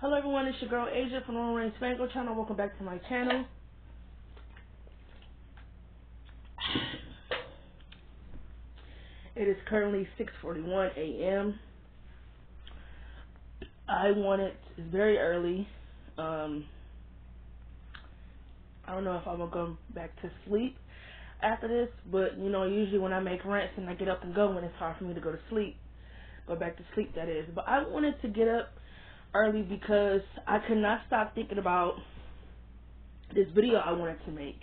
Hello everyone, it's your girl Asia from the Rant channel. Welcome back to my channel. It is currently 6:41 a.m. It's very early. I don't know if I'm gonna go back to sleep after this, but usually when I make rants and I get up and go, when it's hard for me to go back to sleep, that is. But I wanted to get up early because I could not stop thinking about this video I wanted to make.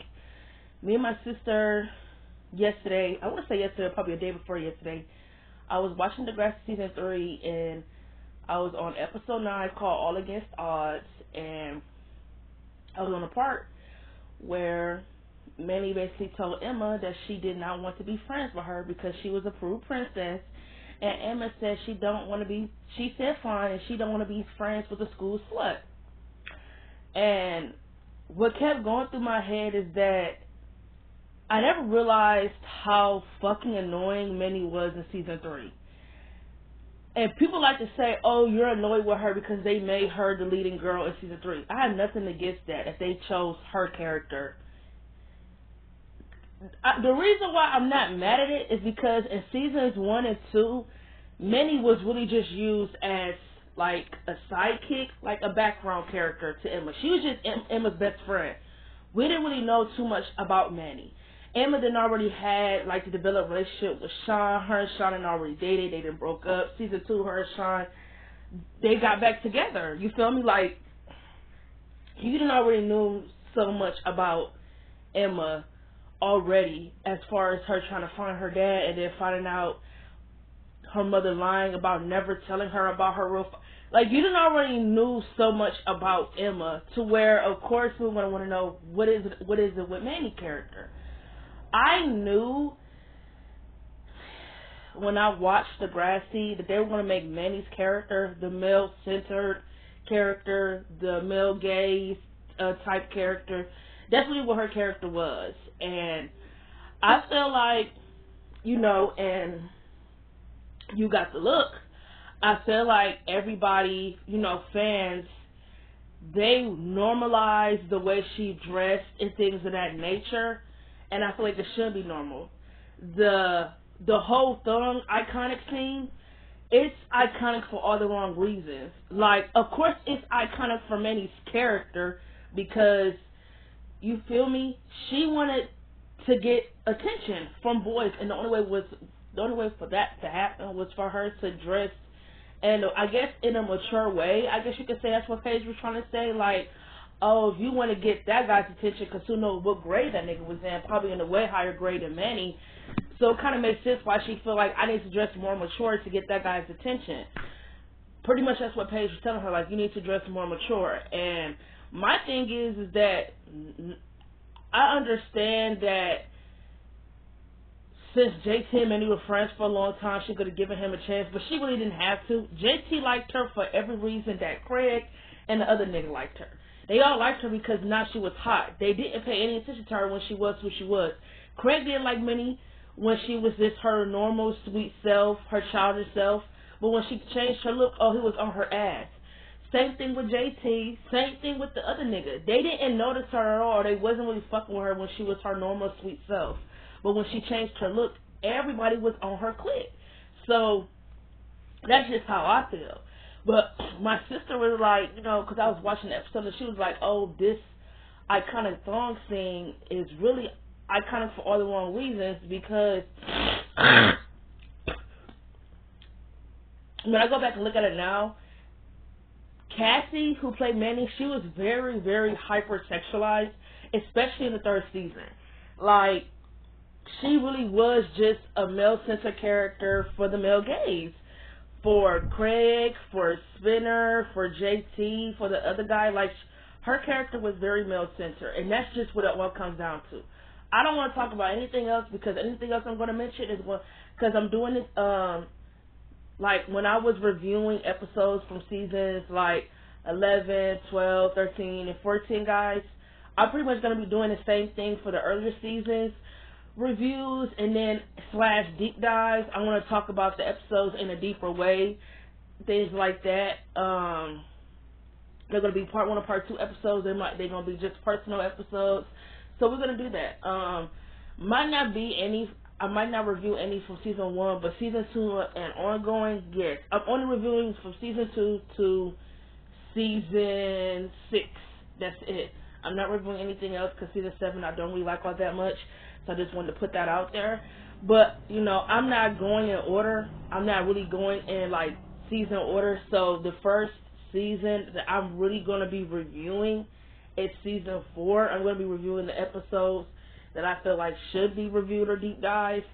Me and my sister yesterday, I want to say yesterday, probably a day before yesterday, I was watching Degrassi season 3 and I was on episode 9 called All Against Odds, and I was on a part where Manny basically told Emma that she did not want to be friends with her because she was a proved princess. And Emma said she said fine, and she don't want to be friends with a school slut. And what kept going through my head is that I never realized how fucking annoying Minnie was in season 3. And people like to say, oh, you're annoyed with her because they made her the leading girl in season 3. I have nothing against that, if they chose her character. The reason why I'm not mad at it is because in seasons 1 and 2, Minnie was really just used as like a sidekick, like a background character to Emma. She was just Emma's best friend. We didn't really know too much about Manny. Emma didn't already had like the developed relationship with Sean. Her and Sean had already dated. They didn't broke up. Season 2, her and Sean, they got back together. You feel me? Like, you didn't already knew so much about Emma already, as far as her trying to find her dad and then finding out her mother lying about never telling her about her real like, you didn't already knew so much about Emma to where, of course, we want to know what is it with Manny's character. I knew when I watched Degrassi that they were going to make Manny's character the male-centered character, the male gaze type character. That's really what her character was. And I feel like, and you got the look, I feel like everybody, fans, they normalize the way she dressed and things of that nature, and I feel like it should be normal. The whole thong iconic scene, it's iconic for all the wrong reasons. Like, of course it's iconic for Manny's character because, you feel me, she wanted to get attention from boys, and the only way for that to happen was for her to dress, and I guess in a mature way. I guess you could say that's what Paige was trying to say. Like, oh, if you want to get that guy's attention, because who knows what grade that nigga was in, probably in a way higher grade than Manny. So it kind of makes sense why she feel like I need to dress more mature to get that guy's attention. Pretty much that's what Paige was telling her, like, you need to dress more mature. And my thing is that I understand that since JT and Manny were friends for a long time, she could have given him a chance, but she really didn't have to. JT liked her for every reason that Craig and the other nigga liked her. They all liked her because now she was hot. They didn't pay any attention to her when she was who she was. Craig didn't like Minnie when she was just her normal sweet self, her childish self, but when she changed her look, oh, he was on her ass. Same thing with JT, same thing with the other nigga. They didn't notice her at all. They wasn't really fucking with her when she was her normal sweet self. But when she changed her look, everybody was on her clique. So that's just how I feel. But my sister was like, because I was watching the episode, and she was like, oh, this iconic thong scene is really iconic for all the wrong reasons, because when I go back and look at it now, Cassie, who played Manny, she was very, very hypersexualized, especially in the 3rd season. Like, she really was just a male-centered character for the male gaze. For Craig, for Spinner, for JT, for the other guy. Like, her character was very male-centered. And that's just what it all comes down to. I don't want to talk about anything else, because anything else I'm going to mention is because I'm doing this, like, when I was reviewing episodes from seasons like 11, 12, 13, and 14, guys, I'm pretty much going to be doing the same thing for the earlier seasons. Reviews and then / deep dives. I want to talk about the episodes in a deeper way, things like that. They're gonna be part 1 or part 2 episodes. They're gonna be just personal episodes. So we're gonna do that. Might not be any. I might not review any from season 1, but season 2 and ongoing, yes. I'm only reviewing from season 2 to season 6. That's it. I'm not reviewing anything else because season 7 I don't really like all that much. So I just wanted to put that out there. But, you know, I'm not going in order. I'm not really going in, like, season order. So the first season that I'm really going to be reviewing is season 4. I'm going to be reviewing the episodes that I feel like should be reviewed or deep dive.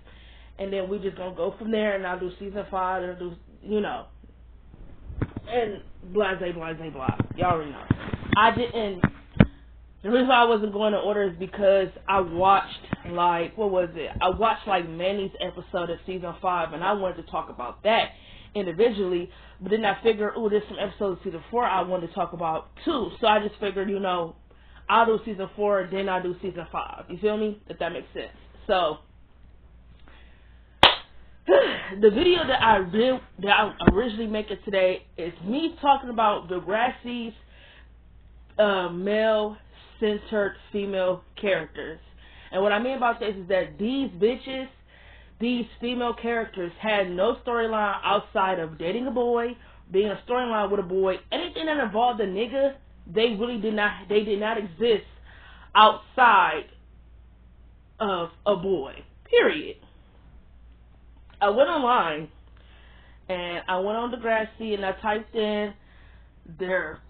And then we just going to go from there. And I'll do season 5 and do, you know, and blase, blase, blah. Y'all already know. The reason why I wasn't going in order is because I watched, like, what was it? I watched, like, Manny's episode of season 5, and I wanted to talk about that individually, but then I figured, there's some episodes of season 4 I wanted to talk about, too. So I just figured, you know, I'll do season 4, then I'll do season 5. You feel me? If that makes sense. So, the video that I originally make it today is me talking about Degrassi's male-centered female characters. And what I mean about this is that these female characters had no storyline outside of dating a boy, being a storyline with a boy. Anything that involved a nigga, they did not exist outside of a boy. Period. I went online and I went on Degrassi and I typed in their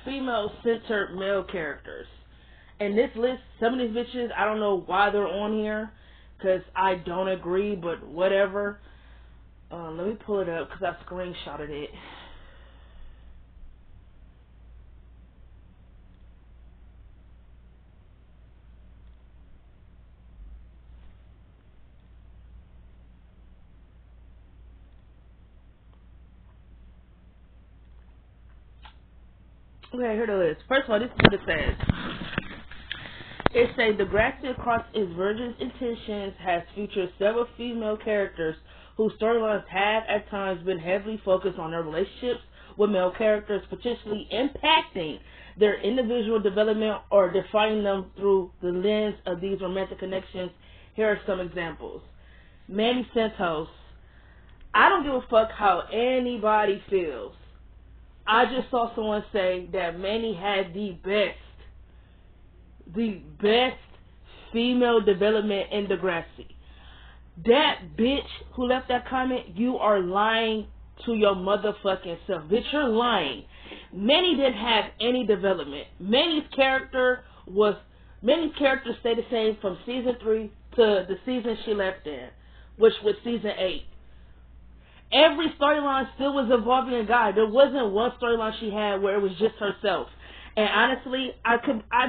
female-centered male characters. And this list, some of these bitches, I don't know why they're on here, because I don't agree, but whatever. Let me pull it up, because I screenshotted it. Okay, here it is. First of all, this is what it says. It says, Degrassi, across its Virgin's intentions, has featured several female characters whose storylines have at times been heavily focused on their relationships with male characters, potentially impacting their individual development or defining them through the lens of these romantic connections. Here are some examples. Manny Santos. I don't give a fuck how anybody feels. I just saw someone say that Manny had the best female development in Degrassi. That bitch who left that comment, you are lying to your motherfucking self. Bitch, you're lying. Manny didn't have any development. Manny's character stayed the same from season 3 to the season she left in, which was season 8. Every storyline still was involving a guy. There wasn't one storyline she had where it was just herself. And honestly, I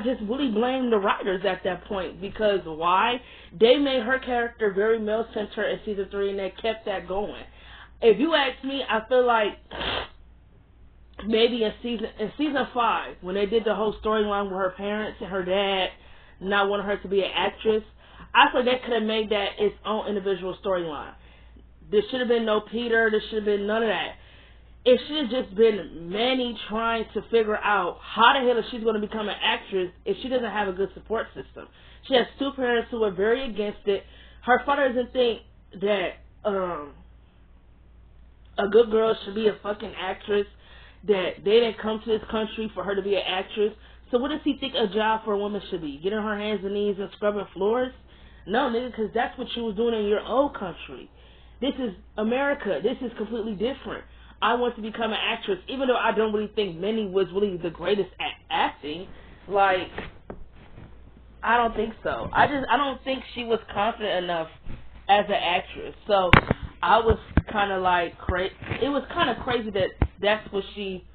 just really blame the writers at that point, because why? They made her character very male-centered in season 3, and they kept that going. If you ask me, I feel like maybe in season 5, when they did the whole storyline with her parents and her dad not wanting her to be an actress, I feel they could have made that its own individual storyline. There should have been no Peter. There should have been none of that. It should have just been Manny trying to figure out how the hell she's going to become an actress if she doesn't have a good support system. She has 2 parents who are very against it. Her father doesn't think that a good girl should be a fucking actress, that they didn't come to this country for her to be an actress. So what does he think a job for a woman should be? Getting her hands and knees and scrubbing floors? No, nigga, because that's what you was doing in your own country. This is America. This is completely different. I want to become an actress, even though I don't really think Minnie was really the greatest at acting. Like, I don't think so. I don't think she was confident enough as an actress. So I was kind of like, it was kind of crazy that that's what she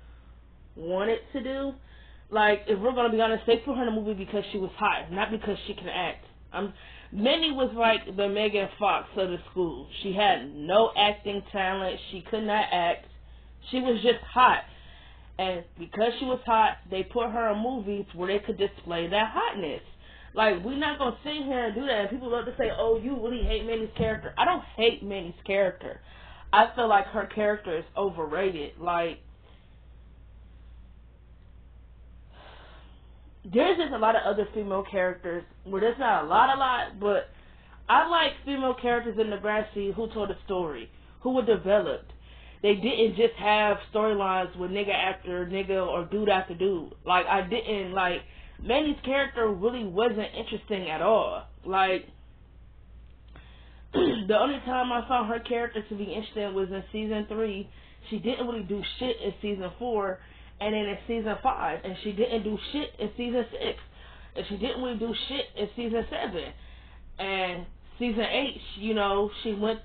wanted to do. Like, if we're going to be honest, they put her in a movie because she was hot, not because she can act. Minnie was like the Megan Fox of the school. She had no acting talent. She could not act. She was just hot. And because she was hot, they put her in movies where they could display that hotness. Like, we're not going to sit here and do that. And people love to say, oh, you really hate Minnie's character. I don't hate Minnie's character. I feel like her character is overrated. Like, there's just a lot of other female characters where there's not a lot, but I like female characters in Degrassi who told a story, who were developed. They didn't just have storylines with nigga after nigga or dude after dude. Like, I didn't, like, Manny's character really wasn't interesting at all. Like, the only time I found her character to be interesting was in season 3. She didn't really do shit in season 4, and then in season 5, and she didn't do shit in season 6, and she didn't really do shit in season 7, and season 8, you know, she went,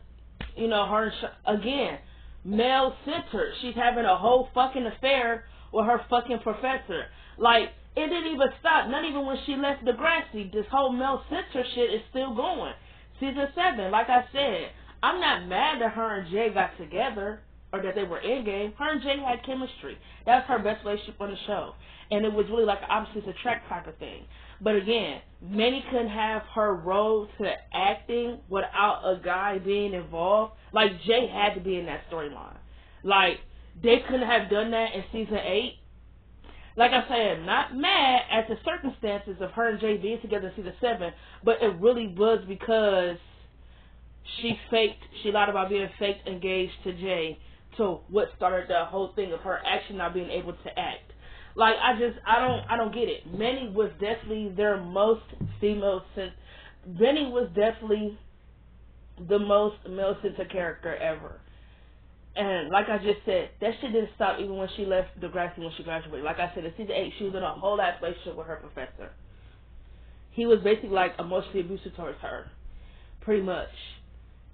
you know, her, again, male-centered. She's having a whole fucking affair with her fucking professor. Like, it didn't even stop. Not even when she left Degrassi. This whole male-centered shit is still going. Season 7, like I said, I'm not mad that her and Jay got together, or that they were in game. Her and Jay had chemistry. That's her best relationship on the show. And it was really like an opposites attract type of thing. But again, Manny couldn't have her role to acting without a guy being involved. Like, Jay had to be in that storyline. Like, they couldn't have done that in season 8. Like I said, not mad at the circumstances of her and Jay being together in season 7, but it really was because she lied about being faked engaged to Jay, to what started the whole thing of her actually not being able to act. Like, I don't get it. Manny was definitely their most female Benny was definitely the most male-centered character ever. And like I just said, that shit didn't stop even when she left Degrassi when she graduated. Like I said, in season 8, she was in a whole ass relationship with her professor. He was basically like emotionally abusive towards her. Pretty much.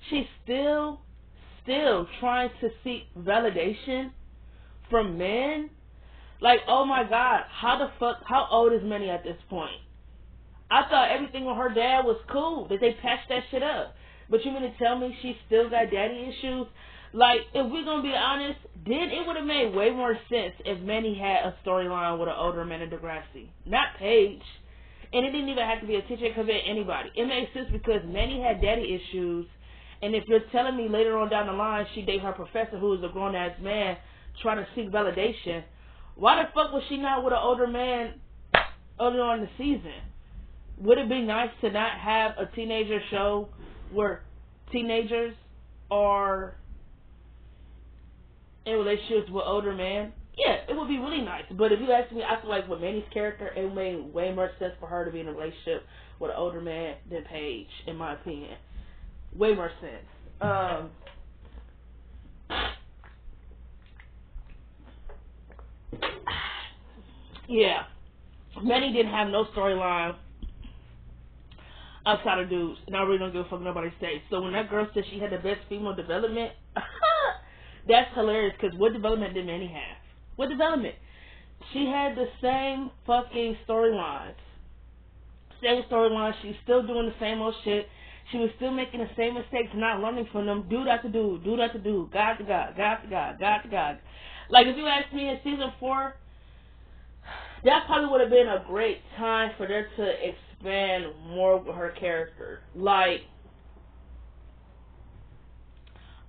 She's still trying to seek validation from men. Like, oh my god, how old is Manny at this point? I thought everything with her dad was cool, that they patched that shit up. But you mean to tell me she still got daddy issues? Like, if we're gonna be honest, then it would have made way more sense if Manny had a storyline with an older man in Degrassi. Not Paige. And it didn't even have to be a teacher, it could be anybody. It made sense because Manny had daddy issues, and if you're telling me later on down the line she dated her professor who was a grown-ass man trying to seek validation, why the fuck was she not with an older man earlier on in the season? Would it be nice to not have a teenager show where teenagers are in relationships with older men? Yeah, it would be really nice. But if you ask me, I feel like with Manny's character, it made way more sense for her to be in a relationship with an older man than Paige, in my opinion. Way more sense. Yeah. Manny didn't have no storyline outside of dudes, and I really don't give a fuck what nobody says. So when that girl said she had the best female development, that's hilarious, because what development did Manny have? What development? She had the same fucking storylines. Same storylines. She's still doing the same old shit. She was still making the same mistakes, not learning from them. Dude after dude, God to God, God to God, God to God. Like, if you ask me in season 4, that probably would have been a great time for them to expand more with her character. Like,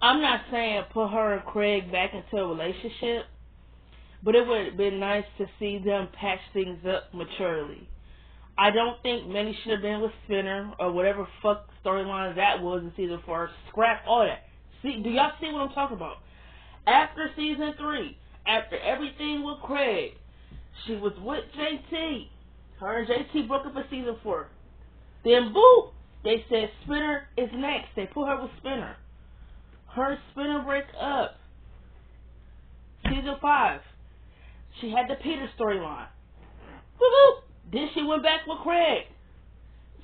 I'm not saying put her and Craig back into a relationship, but it would have been nice to see them patch things up maturely. I don't think Manny should have been with Spinner or whatever fuck storyline that was in season 4. Scrap all that. See, do y'all see what I'm talking about? After season 3, after everything with Craig, she was with JT. Her and JT broke up in season 4. Then, boo, they said Spinner is next. They put her with Spinner. Her and Spinner break up. Season 5, she had the Peter storyline. Woo-hoo! Then she went back with Craig.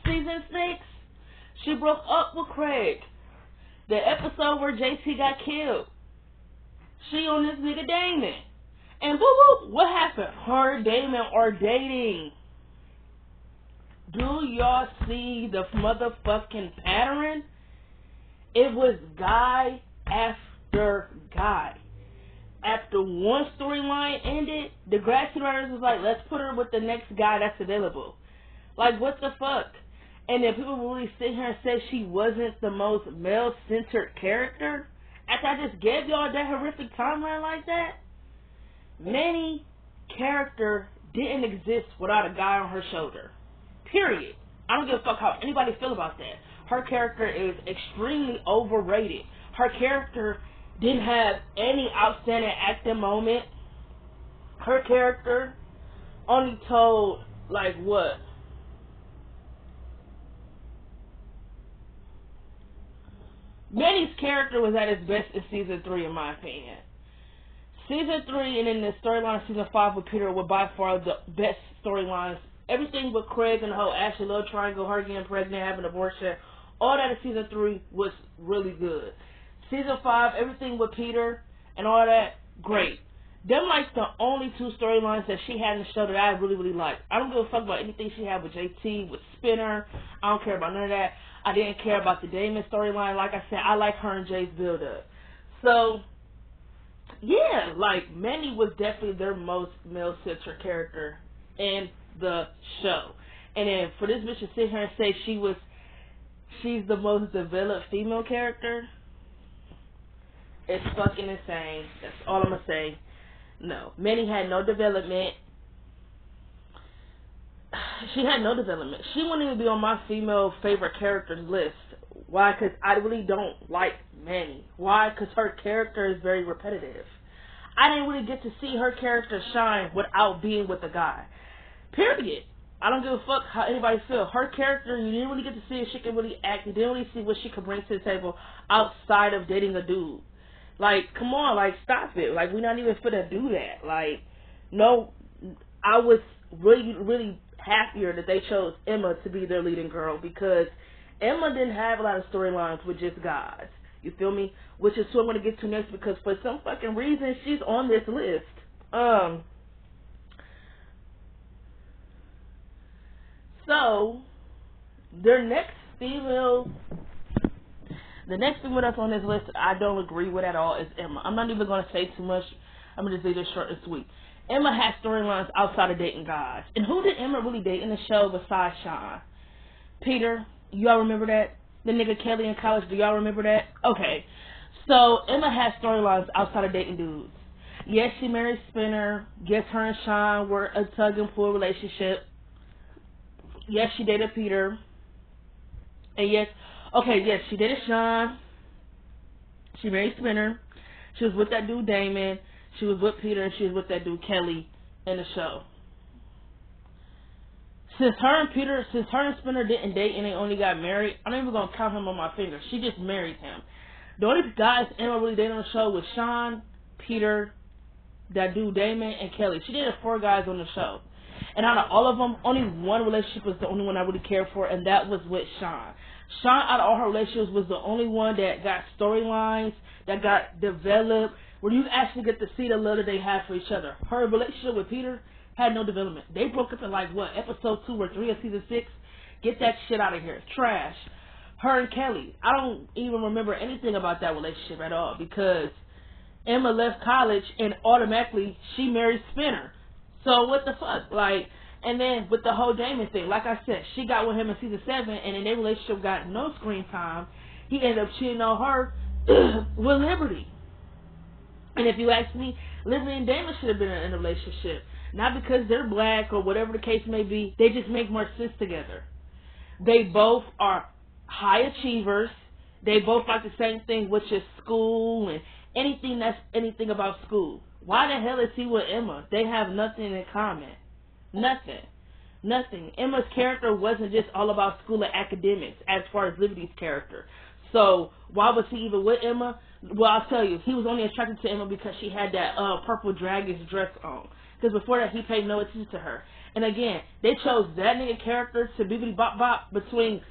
Season 6, she broke up with Craig. The episode where JT got killed. She on this nigga Damon. And boo-boo, what happened? Her and Damon are dating. Do y'all see the motherfucking pattern? It was guy after guy. After one storyline ended, the Degrassi writers was like, let's put her with the next guy that's available. Like, what the fuck? And then people really sit here and say she wasn't the most male-centered character? After I just gave y'all that horrific timeline like that? Manny character didn't exist without a guy on her shoulder. Period. I don't give a fuck how anybody feel about that. Her character is extremely overrated. Her character didn't have any outstanding acting moment. Her character only told, like, what? Manny's character was at his best in season 3, in my opinion. Season 3 and then the storyline of season 5 with Peter were by far the best storylines. Everything with Craig and the whole Ashley love triangle, her getting pregnant, having an abortion, all that in season 3 was really good. Season 5, everything with Peter and all that, great. Them like the only 2 storylines that she had in the show that I really, really liked. I don't give a fuck about anything she had with JT, with Spinner. I don't care about none of that. I didn't care about the Damon storyline. Like I said, I like her and Jay's build-up. So, yeah, like, Manny was definitely their most male-centered character in the show. And then for this bitch to sit here and say she's the most developed female character, it's fucking insane. That's all I'm gonna say. No, Manny had no development. She had no development. She wouldn't even be on my female favorite characters list. Why? Because I really don't like Manny. Why? Because her character is very repetitive. I didn't really get to see her character shine without being with a guy. Period. I don't give a fuck how anybody feels. Her character, you didn't really get to see if she could really act. You didn't really see what she could bring to the table outside of dating a dude. Like, come on, like, stop it. Like, we're not even finna do that. Like, no, I was really, really happier that they chose Emma to be their leading girl because Emma didn't have a lot of storylines with just guys. You feel me? Which is who I'm going to get to next because for some fucking reason, she's on this list. So, the next female that's on this list I don't agree with at all is Emma. I'm not even going to say too much. I'm going to just leave this short and sweet. Emma has storylines outside of dating guys. And who did Emma really date in the show besides Sean? Peter. Y'all remember that? The nigga Kelly in college. Do y'all remember that? Okay. So, Emma has storylines outside of dating dudes. Yes, she married Spinner. Yes, her and Sean were a tug and pull relationship. Yes, she dated Peter. And yes, she dated Sean. She married Spinner. She was with that dude Damon. She was with Peter, and she was with that dude Kelly in the show. Since her and Spinner didn't date and they only got married, I'm not even gonna count him on my fingers. She just married him. The only guys Emma really dated on the show was Sean, Peter, that dude Damon, and Kelly. She dated 4 guys on the show. And out of all of them, only one relationship was the only one I really cared for, and that was with Sean. Sean, out of all her relationships, was the only one that got storylines, that got developed, where you actually get to see the love that they have for each other. Her relationship with Peter had no development. They broke up in episode 2 or 3 of season 6? Get that shit out of here. Trash. Her and Kelly, I don't even remember anything about that relationship at all because Emma left college and automatically she married Spinner. So what the fuck? Like, and then with the whole Damon thing, like I said, she got with him in season 7 and in their relationship got no screen time. He ended up cheating on her with Liberty. And if you ask me, Liberty and Damon should have been in a relationship. Not because they're black or whatever the case may be. They just make more sense together. They both are high achievers. They both like the same thing, which is school and anything about school. Why the hell is he with Emma? They have nothing in common. Nothing. Emma's character wasn't just all about school and academics as far as Liberty's character. So why was he even with Emma? Well, I'll tell you, he was only attracted to Emma because she had that purple dragon's dress on. Because before that, he paid no attention to her. And again, they chose that nigga character to bibbidi bop bop between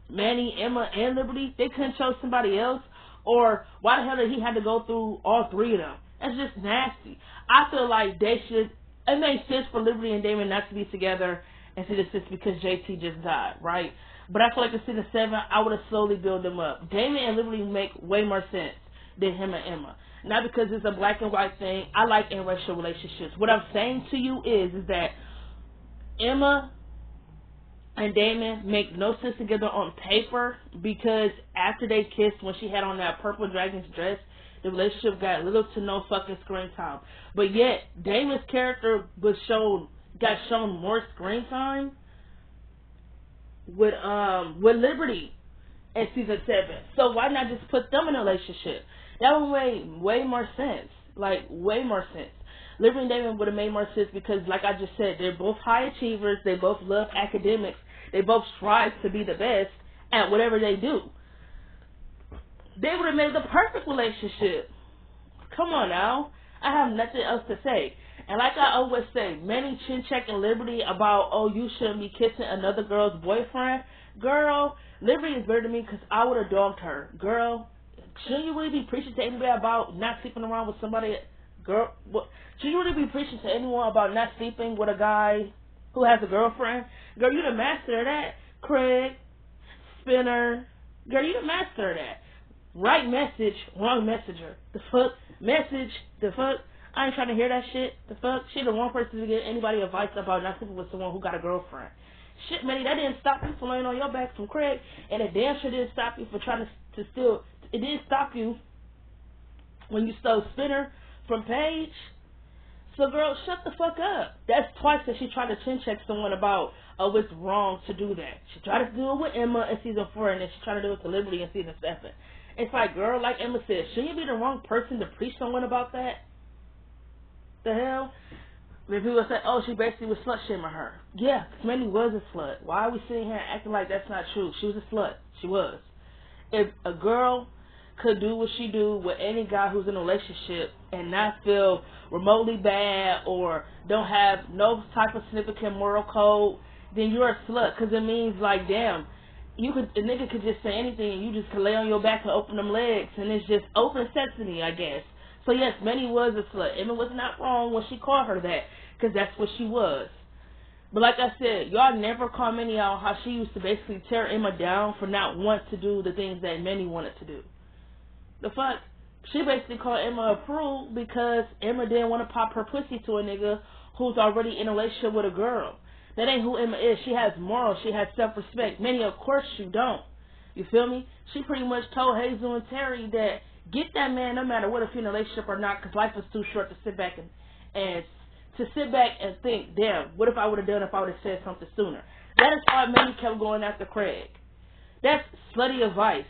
Manny, Emma, and Liberty. They couldn't chose somebody else. Or why the hell did he have to go through all 3 of them? That's just nasty. I feel like they should. It makes sense for Liberty and Damon not to be together and season 6 because JT just died, right? But I feel like in season 7, I would have slowly built them up. Damon and Liberty make way more sense than him and Emma. Not because it's a black and white thing. I like interracial relationships. What I'm saying to you is that Emma and Damon make no sense together on paper because after they kissed when she had on that purple dragon's dress, the relationship got little to no fucking screen time. But yet, Damon's character was shown got shown more screen time with Liberty in season 7. So why not just put them in a relationship? That would make way more sense. Like, way more sense. Liberty and Damon would have made more sense because, like I just said, they're both high achievers. They both love academics. They both strive to be the best at whatever they do. They would have made the perfect relationship. Come on now. I have nothing else to say. And like I always say, many chin-checking Liberty about, oh, you shouldn't be kissing another girl's boyfriend. Girl, Liberty is better than me because I would have dogged her. Girl, shouldn't you really be preaching to anybody about not sleeping around with somebody? Girl, what? Should you really be preaching to anyone about not sleeping with a guy who has a girlfriend? Girl, you the master of that. Craig, Spinner. Girl, you the master of that. Right message, wrong messenger. The fuck? Message, the fuck? I ain't trying to hear that shit. The fuck? She the wrong person to give anybody advice about not sleeping with someone who got a girlfriend. Shit, Manny, that didn't stop you from laying on your back from Craig, and it damn sure didn't stop you for trying to steal. It didn't stop you when you stole Spinner from Paige. So, girl, shut the fuck up. That's twice that she tried to chin check someone about, oh, it's wrong to do that. She tried to do it with Emma in season 4, and then she tried to do it to Liberty in season 7. It's like, girl, like Emma said, shouldn't you be the wrong person to preach someone about that? The hell? When people say, oh, she basically was slut-shaming her. Yeah, because Mandy was a slut. Why are we sitting here acting like that's not true? She was a slut. She was. If a girl could do what she do with any guy who's in a relationship and not feel remotely bad or don't have no type of significant moral code, then you're a slut. Because it means, like, damn, a nigga could just say anything and you just could lay on your back and open them legs, and it's just open sesame, I guess. So yes, Manny was a slut. Emma was not wrong when she called her that, because that's what she was. But like I said, y'all never call Manny out how she used to basically tear Emma down for not wanting to do the things that Manny wanted to do. The fuck? She basically called Emma a prude because Emma didn't want to pop her pussy to a nigga who's already in a relationship with a girl. That ain't who Emma is. She has morals. She has self-respect. Manny, of course you don't. You feel me? She pretty much told Hazel and Terry that get that man no matter what, if you're in a relationship or not, because life is too short to sit back and think, damn, what if I would have done if I would have said something sooner? That is why Manny kept going after Craig. That's slutty advice.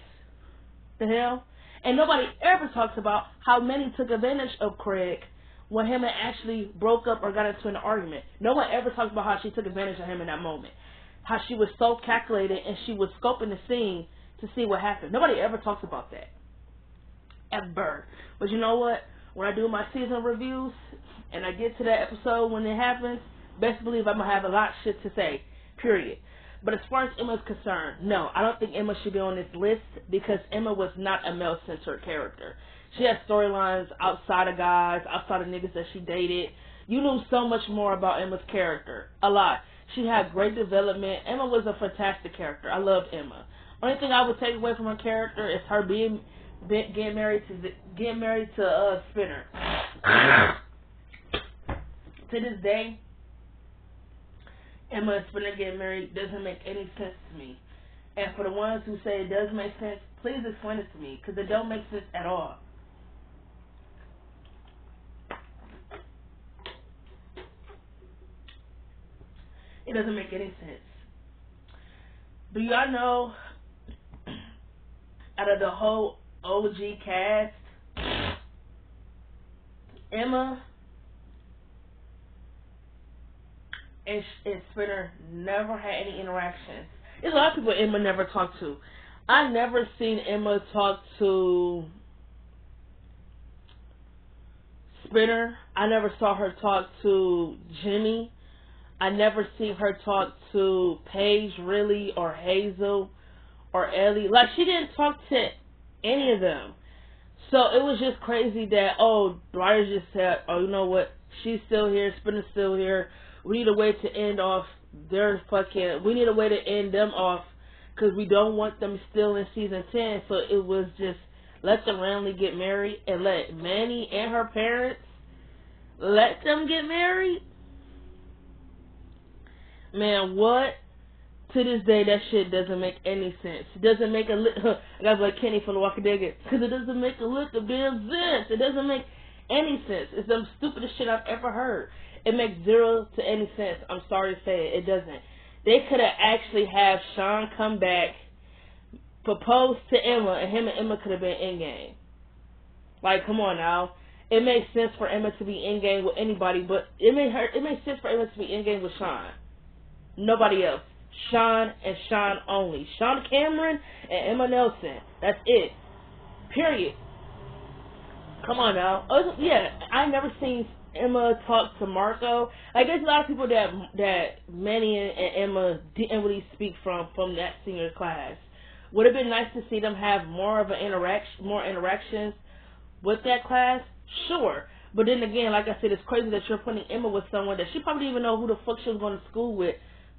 The hell? And nobody ever talks about how Manny took advantage of Craig when him and Ashley broke up or got into an argument. No one ever talks about how she took advantage of him in that moment. How she was so calculated and she was scoping the scene to see what happened. Nobody ever talks about that. Ever. But you know what? When I do my season reviews and I get to that episode when it happens, best believe I'm going to have a lot of shit to say. Period. But as far as Emma's concerned, no, I don't think Emma should be on this list because Emma was not a male-centered character. She had storylines outside of guys, outside of niggas that she dated. You knew so much more about Emma's character. A lot. She had great development. Emma was a fantastic character. I loved Emma. Only thing I would take away from her character is her getting married to Spinner. To this day, Emma and Spinner getting married doesn't make any sense to me. And for the ones who say it does make sense, please explain it to me, because it don't make sense at all. It doesn't make any sense. Do y'all know, out of the whole OG cast, Emma and Spinner never had any interactions. There's a lot of people Emma never talked to. I never seen Emma talk to Spinner. I never saw her talk to Jimmy. I never seen her talk to Paige, really, or Hazel, or Ellie. Like, she didn't talk to any of them. So it was just crazy that, oh, writers just said, oh, you know what, she's still here, Spinner's still here. We need a way to end off we need a way to end them off because we don't want them still in season 10. So it was just, let them randomly get married and let Manny and her parents let them get married. Man, what? To this day, that shit doesn't make any sense. It doesn't make I gotta be like Kenny from The Walking Dead, because it doesn't make a lick of damn sense. It doesn't make any sense. It's the stupidest shit I've ever heard. It makes zero to any sense. I'm sorry to say it. It doesn't. They could have actually had Sean come back, propose to Emma, and him and Emma could have been in game. Like, come on now. It makes sense for Emma to be in game with anybody, but it makes sense for Emma to be in game with Sean. Nobody else. Sean and Sean only. Sean Cameron and Emma Nelson. That's it. Period. Come on now. Yeah, I never seen Emma talk to Marco. Like, there's a lot of people that Manny and Emma didn't really speak from that senior class. Would have been nice to see them have more interactions with that class. Sure. But then again, like I said, it's crazy that you're putting Emma with someone that she probably didn't even know who the fuck she was going to school with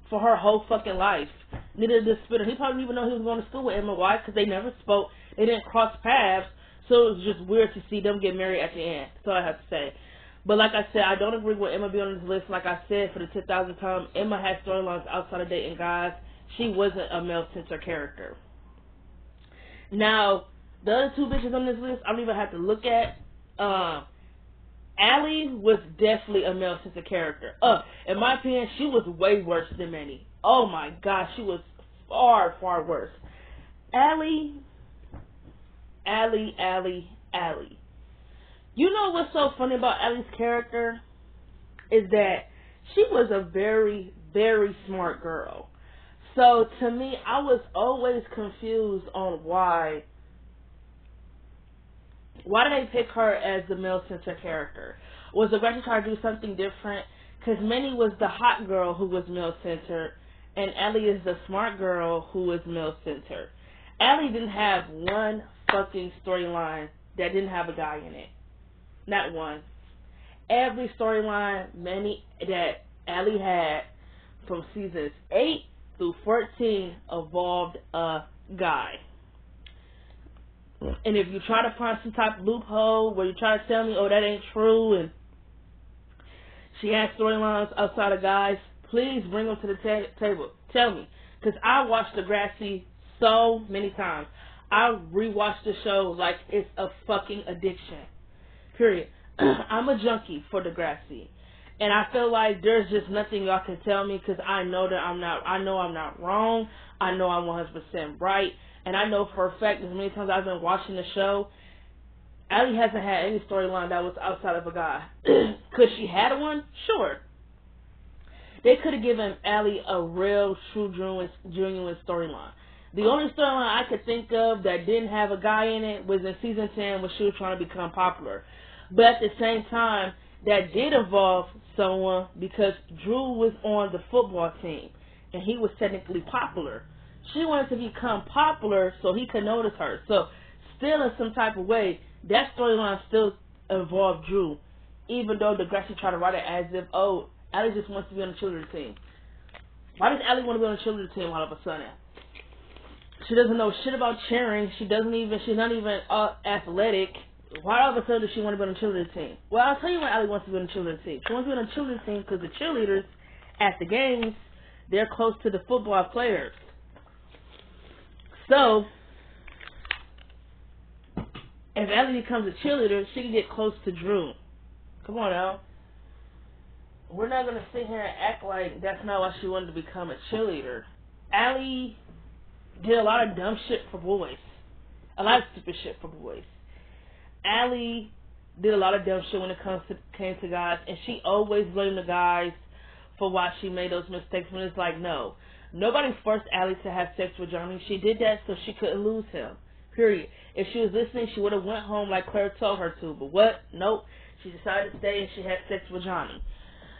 for her whole fucking life. Neither did Spitter. He probably didn't even know he was going to school with Emma. Why? Because they never spoke. They didn't cross paths. So it was just weird to see them get married at the end. That's all I have to say. But like I said, I don't agree with Emma being on this list. Like I said, for the 10,000th time, Emma had storylines outside of dating guys. She wasn't a male-centered character. Now, the other two bitches on this list, I don't even have to look at. Allie was definitely a male-centered character. In my opinion, she was way worse than Manny. Oh my gosh, she was far, far worse. Allie. You know what's so funny about Allie's character? Is that she was a very, very smart girl. So to me, I was always confused on why did they pick her as the male-centered character? Was Degrassi trying to do something different? Because Manny was the hot girl who was male-centered, and Allie is the smart girl who was male-centered. Allie didn't have one fucking storyline that didn't have a guy in it. Not one. Every storyline that Allie had from seasons 8 through 14 involved a guy. And if you try to find some type of loophole where you try to tell me, oh, that ain't true, and she has storylines outside of guys, please bring them to the table. Tell me. Because I watched Degrassi so many times. I rewatched the show like it's a fucking addiction. Period. I'm a junkie for Degrassi. And I feel like there's just nothing y'all can tell me because I know I'm not wrong. I know I'm 100% right. And I know for a fact as many times I've been watching the show, Allie hasn't had any storyline that was outside of a guy. Could she had one? Sure. They could have given Allie a real, true, genuine storyline. The only storyline I could think of that didn't have a guy in it was in season 10 when she was trying to become popular. But at the same time, that did involve someone because Drew was on the football team and he was technically popular. She wanted to become popular so he could notice her. So still in some type of way, that storyline still involved Drew. Even though Degrassi tried to write it as if, oh, Allie just wants to be on the cheerleader team. Why does Allie want to be on the cheerleader team all of a sudden? She doesn't know shit about cheering. She's not even athletic. Why all of a sudden does she want to be on the cheerleader team? Well, I'll tell you why Allie wants to be on the cheerleader team. She wants to be on the cheerleader team because the cheerleaders at the games, they're close to the football players. So, if Allie becomes a cheerleader, she can get close to Drew. Come on now. We're not going to sit here and act like that's not why she wanted to become a cheerleader. Allie did a lot of dumb shit for boys. A lot of stupid shit for boys. Allie did a lot of dumb shit when it came to guys, and she always blamed the guys for why she made those mistakes when it's like, no. Nobody forced Allie to have sex with Johnny. She did that so she couldn't lose him. Period. If she was listening, she would have went home like Claire told her to. But what? Nope. She decided to stay and she had sex with Johnny.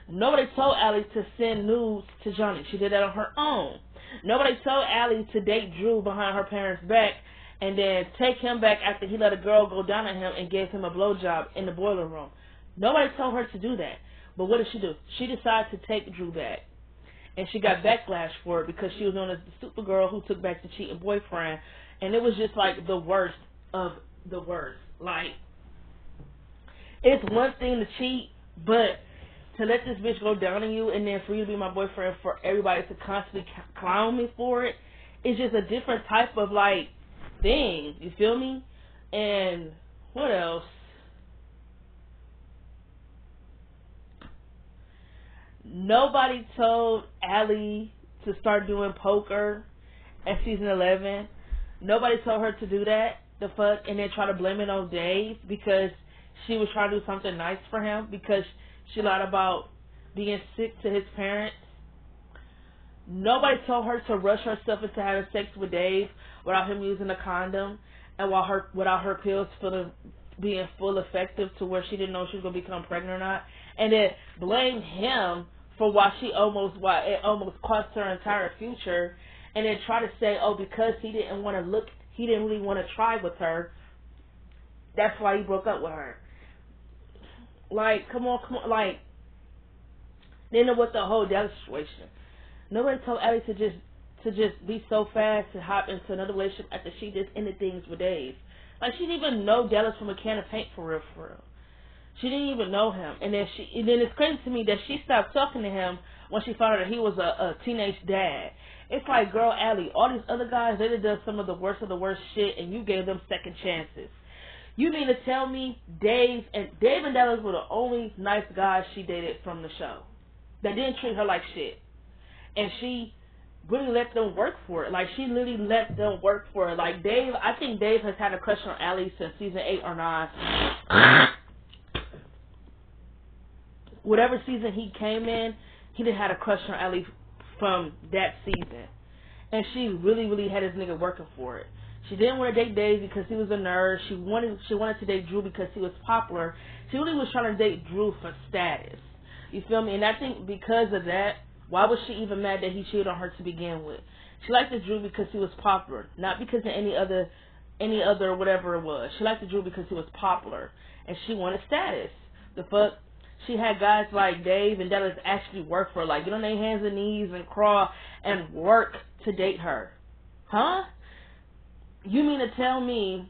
Nobody told Allie to send nudes to Johnny. She did that on her own. Nobody told Allie to date Drew behind her parents' back and then take him back after he let a girl go down on him and gave him a blowjob in the boiler room. Nobody told her to do that. But what did she do? She decided to take Drew back. And she got backlash for it because she was known as the stupid girl who took back the cheating boyfriend. And it was just like the worst of the worst. Like, it's one thing to cheat, but to let this bitch go down on you and then for you to be my boyfriend for everybody to constantly clown me for it, it's just a different type of, like, thing. You feel me? And what else? Nobody told Allie to start doing poker at season 11. Nobody told her to do that, the fuck, and then try to blame it on Dave because she was trying to do something nice for him because she lied about being sick to his parents. Nobody told her to rush herself into having sex with Dave without him using a condom and without her pills being full effective to where she didn't know she was gonna become pregnant or not, and then blame him for why it almost cost her entire future, and then try to say, oh, because he didn't really want to try with her, that's why he broke up with her. Like, come on, like, then with the whole Dallas situation. Nobody told Allie to just be so fast to hop into another relationship after she just ended things with Dave. Like, she didn't even know Dallas from a can of paint for real. She didn't even know him. And then it's crazy to me that she stopped talking to him when she found out that he was a teenage dad. It's like, girl, Allie, all these other guys, they done some of the worst shit, and you gave them second chances. You mean to tell me Dave and Dallas were the only nice guys she dated from the show that didn't treat her like shit? And she really let them work for it. Like, she literally let them work for it. Like, Dave, I think Dave has had a crush on Allie since season 8 or 9. Whatever season he came in, he done had a crush on Allie from that season. And she really, really had his nigga working for it. She didn't want to date Dave because he was a nerd. She wanted to date Drew because he was popular. She really was trying to date Drew for status. You feel me? And I think because of that, why was she even mad that he cheated on her to begin with? She liked the Drew because he was popular, not because of any other whatever it was. She liked the Drew because he was popular, and she wanted status. The fuck? She had guys like Dave and Dallas actually work for her, like get on their hands and knees and crawl and work to date her. Huh? You mean to tell me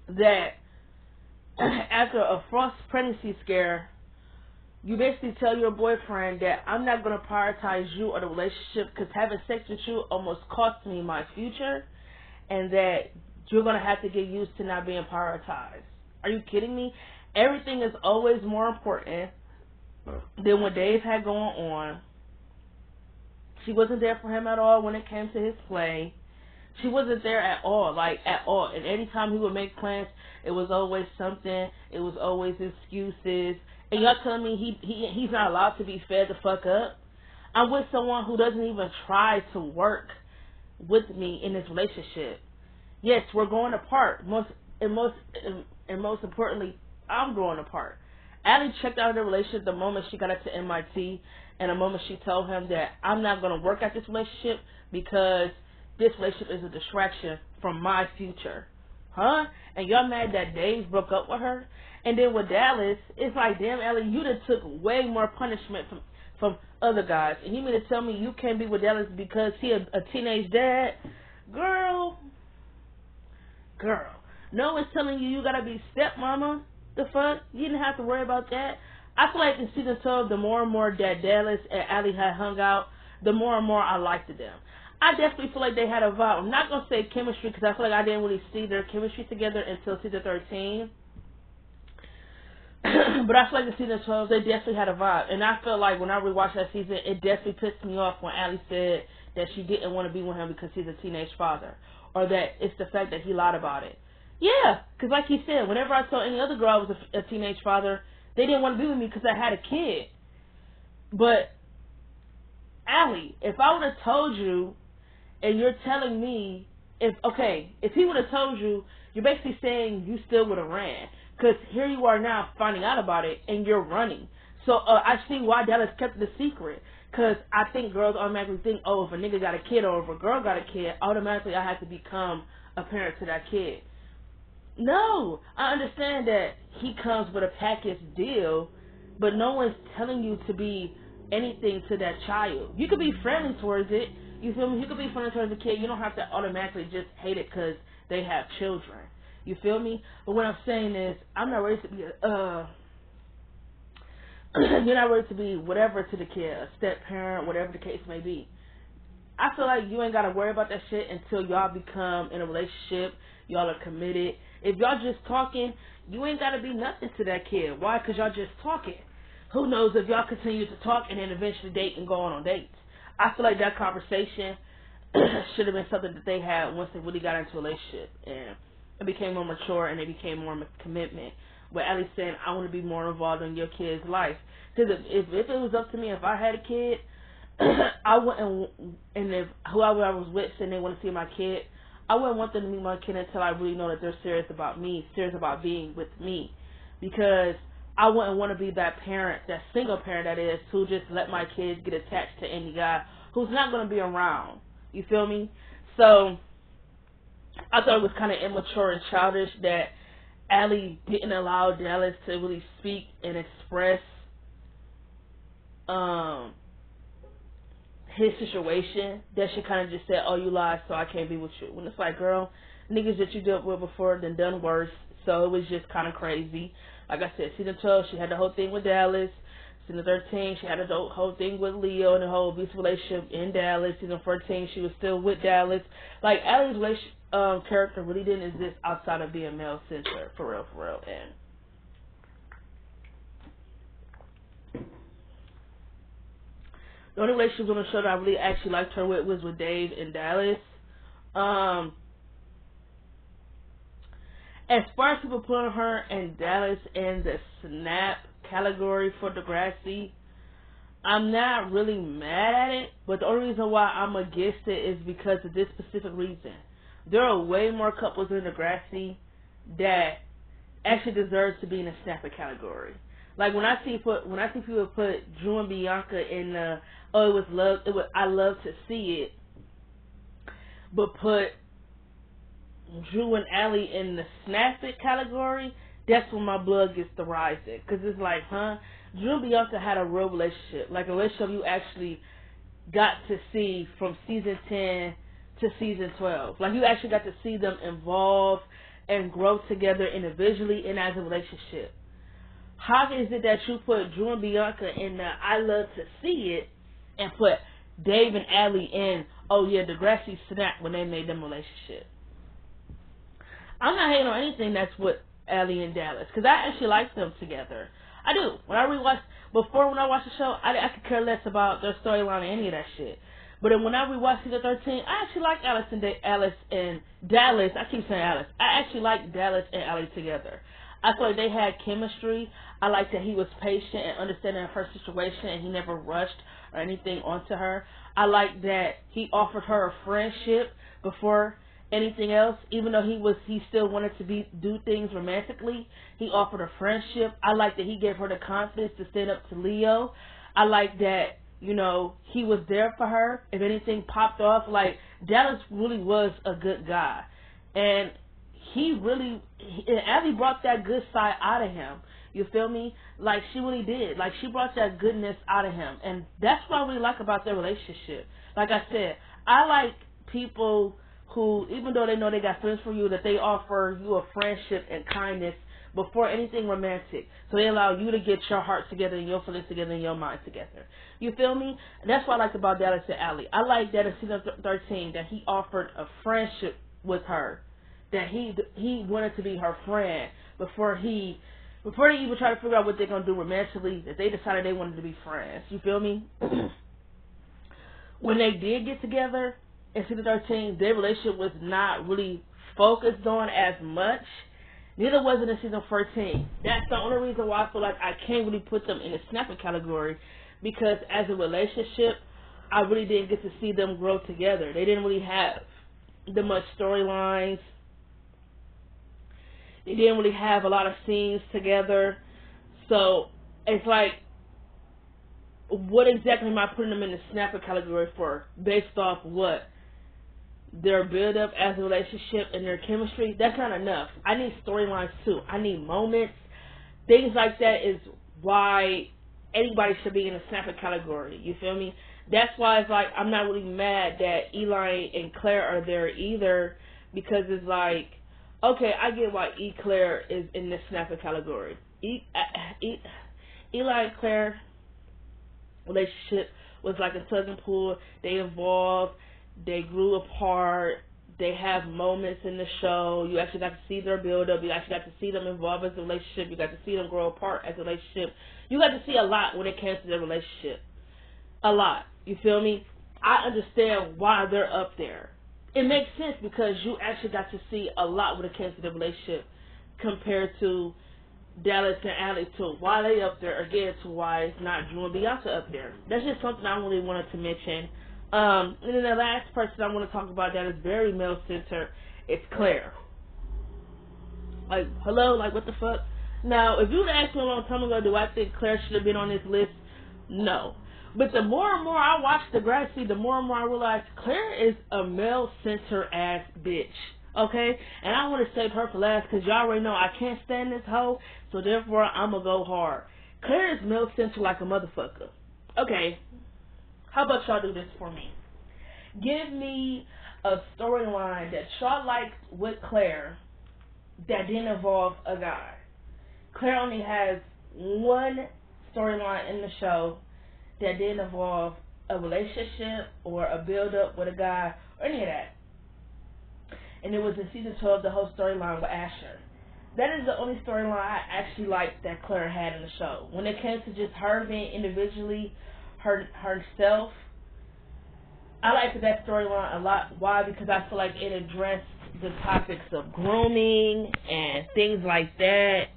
that after a false pregnancy scare, you basically tell your boyfriend that I'm not going to prioritize you or the relationship because having sex with you almost cost me my future, and that you're going to have to get used to not being prioritized? Are you kidding me? Everything is always more important than what Dave had going on. She wasn't there for him at all when it came to his play. She wasn't there at all, like at all. And anytime he would make plans, it was always something. It was always excuses. And y'all telling me he's not allowed to be fed the fuck up? I'm with someone who doesn't even try to work with me in this relationship. Yes, we're going apart. Most importantly, I'm growing apart. Allie checked out of the relationship the moment she got into MIT, and the moment she told him that I'm not going to work at this relationship because this relationship is a distraction from my future. Huh? And y'all mad that Dave broke up with her? And then with Dallas, it's like, damn, Allie, you done took way more punishment from other guys. And you mean to tell me you can't be with Dallas because he a teenage dad? Girl. No one's telling you gotta be stepmama. The fuck? You didn't have to worry about that. I feel like in season 12, the more and more that Dallas and Allie had hung out, the more and more I liked them. I definitely feel like they had a vibe. I'm not going to say chemistry because I feel like I didn't really see their chemistry together until season 13. But I feel like in season 12, they definitely had a vibe. And I feel like when I rewatched that season, it definitely pissed me off when Allie said that she didn't want to be with him because he's a teenage father. Or that it's the fact that he lied about it. Yeah, because like he said, whenever I saw any other girl I was a teenage father, they didn't want to be with me because I had a kid. But, Allie, if I would have told you, and you're telling me, if he would have told you, you're basically saying you still would have ran. Because here you are now finding out about it, and you're running. So I see why Dallas kept the secret. Because I think girls automatically think, oh, if a nigga got a kid or if a girl got a kid, automatically I have to become a parent to that kid. No, I understand that he comes with a package deal, but no one's telling you to be anything to that child. You could be friendly towards it. You feel me? You could be friendly towards the kid. You don't have to automatically just hate it because they have children. You feel me? But what I'm saying is, I'm not ready to be you're not ready to be whatever to the kid, a step parent, whatever the case may be. I feel like you ain't got to worry about that shit until y'all become in a relationship. Y'all are committed. If y'all just talking, you ain't got to be nothing to that kid. Why? Because y'all just talking. Who knows if y'all continue to talk and then eventually date and go on dates. I feel like that conversation should have been something that they had once they really got into a relationship and it became more mature and it became more commitment. With Allie saying, I want to be more involved in your kid's life. Because if it was up to me, if I had a kid, I wouldn't, and if whoever I was with saying they want to see my kid, I wouldn't want them to meet my kid until I really know that they're serious about me, serious about being with me. Because I wouldn't want to be that parent, that single parent that is, who just let my kids get attached to any guy who's not going to be around. You feel me? So I thought it was kind of immature and childish that Allie didn't allow Dallas to really speak and express his situation. That she kind of just said, oh, you lied, so I can't be with you. When it's like, girl, niggas that you dealt with before then done worse. So it was just kind of crazy. Like I said, season 12, she had the whole thing with Dallas. Season 13, she had the whole thing with Leo and the whole abusive relationship in Dallas. Season 14, she was still with Dallas. Like, Allie's character really didn't exist outside of being male-centered, for real, for real. And the only relationship on the show that I really actually liked her with was with Dave and Dallas. As far as people putting her and Dallas in the snap category for Degrassi, I'm not really mad at it, but the only reason why I'm against it is because of this specific reason. There are way more couples in Degrassi that actually deserve to be in the snapper category. Like when I see people put Drew and Bianca in the I love to see it, but put Drew and Allie in the snap it category, that's when my blood gets to rising. Because it's like, Drew and Bianca had a real relationship. Like a relationship you actually got to see from season 10 to season 12. Like you actually got to see them evolve and grow together individually and as a relationship. How is it that you put Drew and Bianca in the I love to see it and put Dave and Allie in, oh yeah, Degrassi snapped when they made them relationship? I'm not hating on anything that's with Allie and Dallas, because I actually like them together. I do. When I watched the show, I could care less about their storyline or any of that shit. But then when I rewatched season 13, I actually like Alice and Dallas. I keep saying Alice. I actually like Dallas and Allie together. I feel like they had chemistry. I like that he was patient and understanding of her situation, and he never rushed or anything onto her. I like that he offered her a friendship before anything else, even though he still wanted to do things romantically. He offered a friendship. I like that he gave her the confidence to stand up to Leo. I like that, he was there for her if anything popped off. Like, Dallas really was a good guy, and Abby brought that good side out of him. You feel me? Like, she really did. Like, she brought that goodness out of him, and that's what I really like about their relationship. Like I said, I like people who, even though they know they got feelings for you, that they offer you a friendship and kindness before anything romantic. So they allow you to get your heart together and your feelings together and your mind together. You feel me? And that's what I liked about Dallas and Allie. I like that in season 13 that he offered a friendship with her, that he wanted to be her friend before they even try to figure out what they're going to do romantically, that they decided they wanted to be friends. You feel me? When they did get together in season 13, their relationship was not really focused on as much. Neither was it in season 14. That's the only reason why I feel like I can't really put them in the snapping category, because as a relationship, I really didn't get to see them grow together. They didn't really have the much storylines. They didn't really have a lot of scenes together. So it's like, what exactly am I putting them in the snapper category for? Based off what? Their build-up as a relationship and their chemistry? That's not enough. I need storylines too. I need moments. Things like that is why anybody should be in the snapper category. You feel me? That's why it's like, I'm not really mad that Eli and Claire are there either, because it's like, okay, I get why Claire is in the snapper category. Eli and Claire relationship was like a tug and pull. They evolved. They grew apart. They have moments in the show. You actually got to see their build up. You actually got to see them involve as a relationship. You got to see them grow apart as a relationship. You got to see a lot when it comes to their relationship. A lot. You feel me? I understand why they're up there. It makes sense because you actually got to see a lot when it comes to the relationship compared to Dallas and Allie to why they up there again to why it's not Drew and Beyonce up there. That's just something I really wanted to mention. And then the last person I want to talk about that is very male centered. It's Claire. Like, hello, like what the fuck? Now, if you would ask me a long time ago, do I think Claire should have been on this list? No. But the more and more I watch Degrassi, the more and more I realize Claire is a male centered ass bitch. Okay? And I want to save her for last because y'all already know I can't stand this hoe, so therefore I'm going to go hard. Claire is male centered like a motherfucker. Okay. How about y'all do this for me? Give me a storyline that y'all liked with Claire that didn't involve a guy. Claire only has one storyline in the show that didn't involve a relationship or a build-up with a guy or any of that. And it was in season 12, the whole storyline with Asher. That is the only storyline I actually liked that Claire had in the show. When it came to just her being individually herself, I liked that storyline a lot. Why? Because I feel like it addressed the topics of grooming and things like that.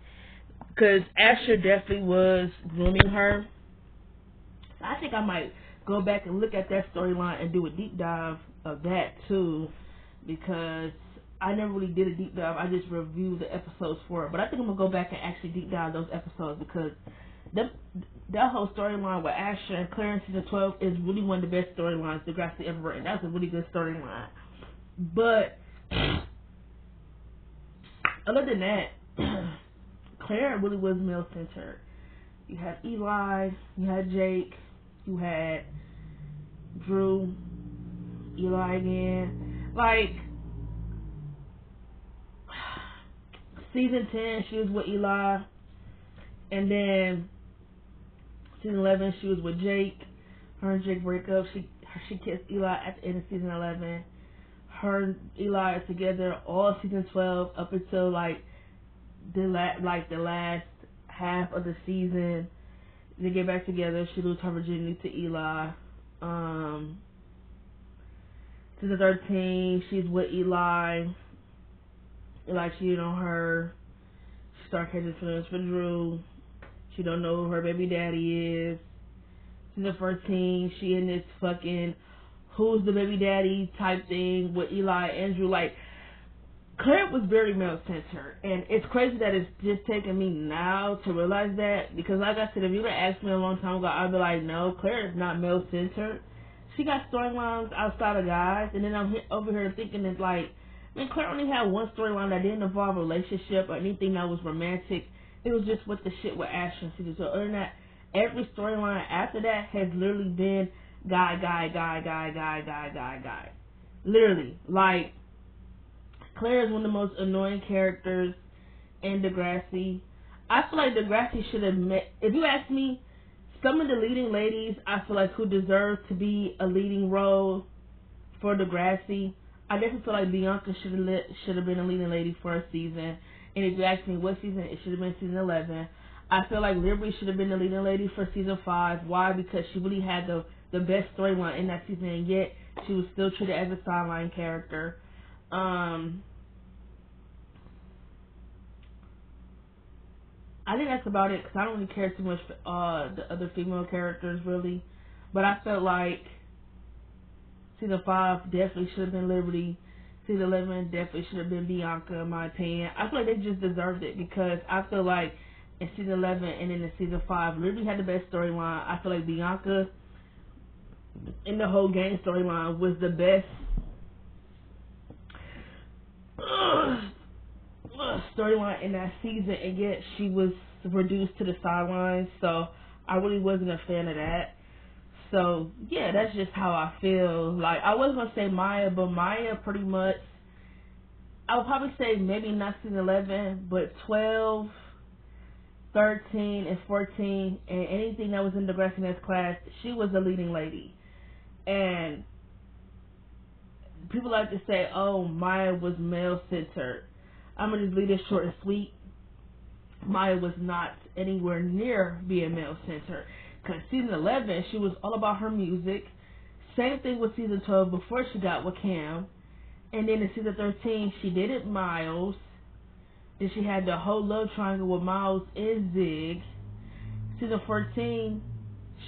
Because Asher definitely was grooming her. I think I might go back and look at that storyline and do a deep dive of that too, because I never really did a deep dive. I just reviewed the episodes for it. But I think I'm going to go back and actually deep dive those episodes because that whole storyline with Asher and Claire in season 12 is really one of the best storylines Degrassi ever written. That's a really good storyline. But other than that, Claire really was male centered. You had Eli, you had Jake, you had Drew, Eli again. Like, season 10, she was with Eli. And then season 11, she was with Jake. Her and Jake break up. She kissed Eli at the end of season 11. Her and Eli are together all season 12 up until the last half of the season. They get back together. She loses her virginity to Eli. Season 13, she's with Eli. Eli cheated on her. She started catching feelings for Drew. She don't know who her baby daddy is. Season 14, she in this fucking who's the baby daddy type thing with Eli and Drew. Like, Claire was very male centered, and it's crazy that it's just taking me now to realize that, because like I said, if you would have asked me a long time ago, I'd be like, no, Claire is not male centered. She got storylines outside of guys, and then I'm over here thinking it's like, man, Claire only had one storyline that didn't involve a relationship or anything that was romantic. It was just with the shit with Asher and season 2. Other than that, every storyline after that has literally been guy. Literally, like, Claire is one of the most annoying characters in Degrassi. I feel like Degrassi should have met, if you ask me, some of the leading ladies I feel like who deserve to be a leading role for Degrassi. I definitely feel like Bianca should have been a leading lady for a season. And if you ask me what season, it should have been season 11. I feel like Liberty should have been the leading lady for season 5. Why? Because she really had the best storyline in that season, and yet she was still treated as a sideline character. I think that's about it because I don't really care too much for the other female characters really, but I felt like season 5 definitely should have been Liberty. Season 11 definitely should have been Bianca, in my opinion. I feel like they just deserved it because I feel like in season 11 and then in season 5, Liberty had the best storyline. I feel like Bianca in the whole game storyline was the best storyline in that season, and yet she was reduced to the sidelines, so I really wasn't a fan of that. So yeah, that's just how I feel. Like, I was gonna say Maya, but Maya pretty much, I would probably say maybe not season 11, but 12, 13, and 14, and anything that was in Degrassi class, she was the leading lady. And people like to say, oh, Maya was male-centered. I'm going to just leave this short and sweet. Maya was not anywhere near being male-centered. Because season 11, she was all about her music. Same thing with season 12 before she got with Cam. And then in season 13, she dated Miles. Then she had the whole love triangle with Miles and Zig. Season 14,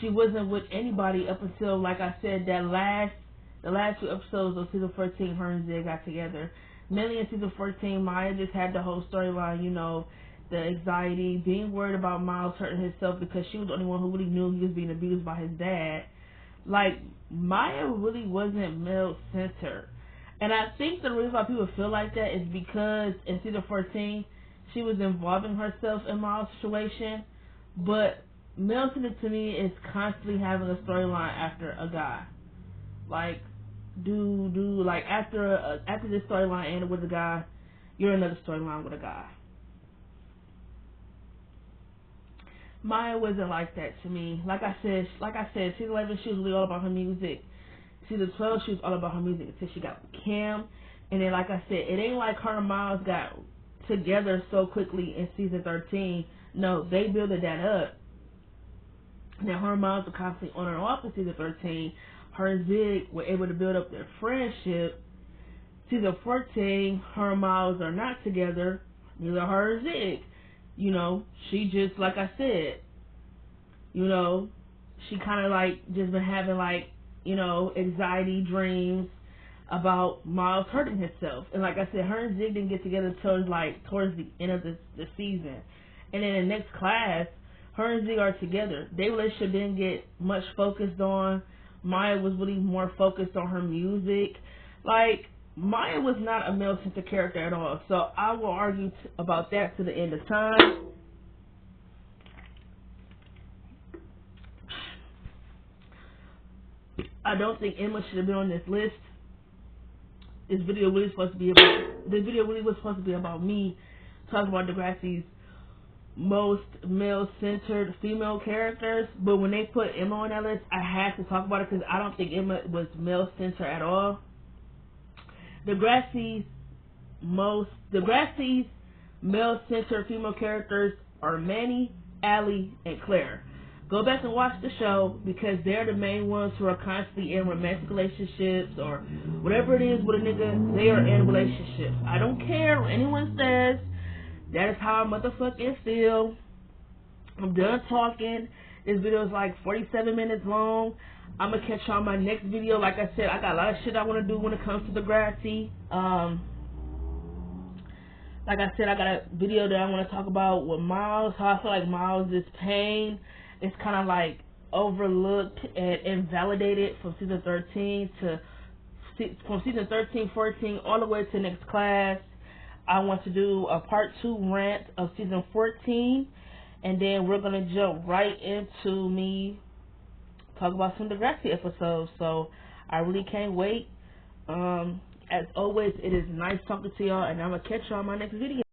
she wasn't with anybody up until, like I said, the last 2 episodes of season 14, her and Zig got together. Mainly in season 14, Maya just had the whole storyline, you know, the anxiety, being worried about Miles hurting himself because she was the only one who really knew he was being abused by his dad. Like, Maya really wasn't male-centered. And I think the reason why people feel like that is because in season 14, she was involving herself in Miles' situation. But male-centered to me is constantly having a storyline after a guy. Like, like after this storyline ended with a guy, you're another storyline with a guy. Maya wasn't like that to me. Like I said, season 11 she was really all about her music. Season 12 she was all about her music until she got with Cam. And then like I said, it ain't like her and Miles got together so quickly in season 13. No, they built that up. Now her and Miles were constantly on and off in season 13. Her and Zig were able to build up their friendship. Season 14, her and Miles are not together. Neither her or Zig. You know, she just, like I said, you know, she kind of like just been having like, you know, anxiety dreams about Miles hurting himself. And like I said, her and Zig didn't get together towards the end of the season. And then in the next class, her and Zig are together. Their relationship didn't get much focused on. Maya was really more focused on her music. Like, Maya was not a male-centered character at all. So I will argue about that to the end of time. I don't think Emma should have been on this list. This video really was supposed to be about me talking about Degrassi's most male-centered female characters. But when they put Emma on that list, I had to talk about it because I don't think Emma was male-centered at all. Degrassi's male-centered female characters are Manny, Allie, and Claire. Go back and watch the show because they're the main ones who are constantly in romantic relationships or whatever it is with a nigga, they are in relationships. I don't care what anyone says. That is how I motherfucking feel. I'm done talking. This video is like 47 minutes long. I'm going to catch y'all on my next video. Like I said, I got a lot of shit I want to do when it comes to Degrassi. Like I said, I got a video that I want to talk about with Miles. How I feel like Miles' pain is kind of like overlooked and invalidated from season 13 to from season 13, 14 all the way to next class. I want to do a part 2 rant of season 14, and then we're going to jump right into me talk about some Degrassi episodes. So I really can't wait. As always, it is nice talking to y'all, and I'm going to catch y'all on my next video.